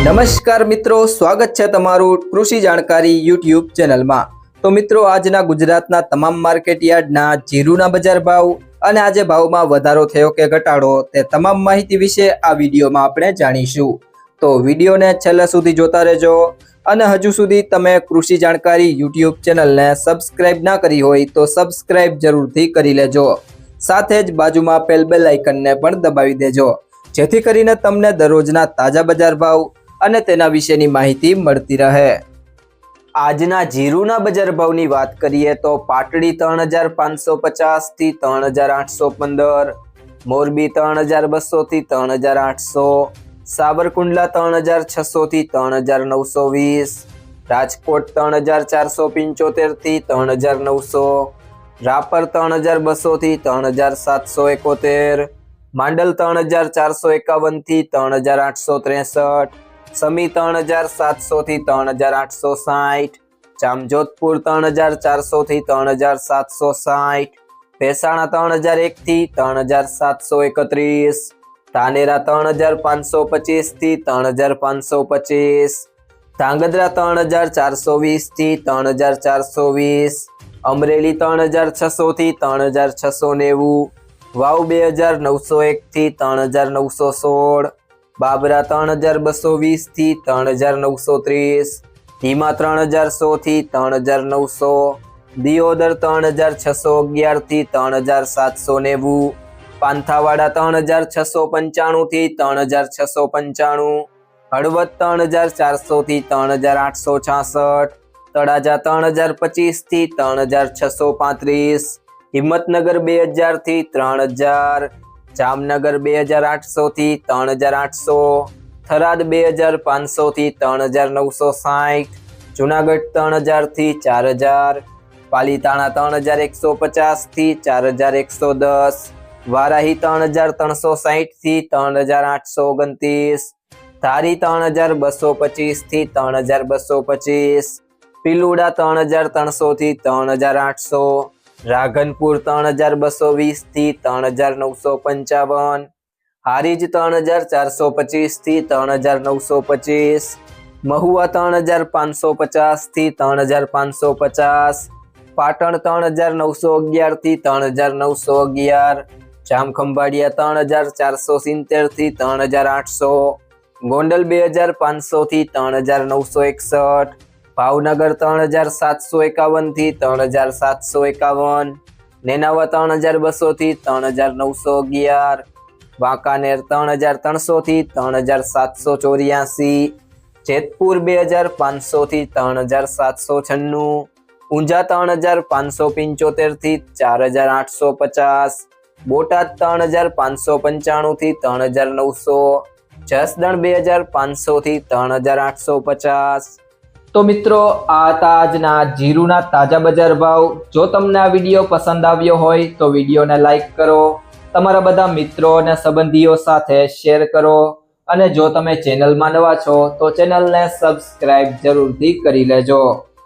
નમસ્કાર મિત્રો, સ્વાગત છે તમારું કૃષિ જાણકારી યુટ્યુબ ચેનલમાં। તો મિત્રો, આજના ગુજરાતના તમામ માર્કેટ યાર્ડના જીરુના બજાર ભાવ અને આજે ભાવમાં વધારો થયો કે ઘટાડો તે તમામ માહિતી વિશે આ વિડીયોમાં આપણે જાણીશું। તો વિડીયોને છેલ્લે સુધી જોતા રહેજો અને હજુ સુધી તમે કૃષિ જાણકારી યુટ્યુબ ચેનલને સબસ્ક્રાઇબ ના કરી હોય તો સબસ્ક્રાઇબ જરૂરથી કરી લેજો। સાથે જ બાજુમાં આપેલ બેલ આઇકનને પણ દબાવી દેજો, જેથી કરીને તમને દરરોજના તાજા બજાર ભાવ અને તેના વિશેની માહિતી મળતી રહે। આજના જીરુના બજાર ભાવની વાત કરીએ તો પાટડી 3550 થી 3815, મોરબી 3200 થી 3800, સાવરકુંડલા 3600 થી 3920, રાજકોટ 3475 થી 3900, રાપર 3200 થી 3771, માંડલ 3451 થી 3863, સમી 3700 થી 3860, જામજોધપુર 3400 થી 3760, ભેસાણા 3001 થી 3731, ધાનેરા 3525 થી 3525, ધાંગધ્રા 3420 થી 3420, અમરેલી 3600 થી 3690, વાવ 2901 થી 3916, બાબરા 3220 થી 3930, ધીમા 3100 થી 3900, દિયોદર 3611 થી 3790, પાંથાવાડા 3695 થી 3695, હળવદ 3400 થી 3866, તળાજા 3025 થી 3635, હિંમતનગર 2000 થી 3000, જામનગર 2800 થી 3800, થરાદ 2500 થી 3960, જુનાગઢ 3000 થી 4000, પાલીતાણા 3150 થી 4110, વારાહી 3360 થી 3829, ધારી 3225 થી 3225, પિલુડા 3300 થી 3800, રાધનપુર 3220 થી 3955, હારીજ 3425 થી 3925, મહુવા 3550 થી 3550, પાટણ 3911 થી 3911, જામખંભાળિયા 3470 થી 3800, ગોંડલ 2500 થી 3961, ભાવનગર 3751 થી 3751, નેનાવા 3200 થી 3911, વાંકાનેર 3300 થી 3784, જેતપુર 2500 થી 3796, ઊંઝા 3575 થી 4850, બોટાદ 3595 થી 3900, જસદણ 2500 થી 3850। તો મિત્રો, આ હતા આજના જીરુના તાજા બજાર ભાવ। જો તમને આ વિડીયો પસંદ આવ્યો હોય તો વિડીયોને લાઈક કરો, તમારા બધા મિત્રો અને સંબંધીઓ સાથે શેર કરો અને જો તમે ચેનલમાં નવા છો તો ચેનલને સબસ્ક્રાઇબ જરૂરથી કરી લેજો।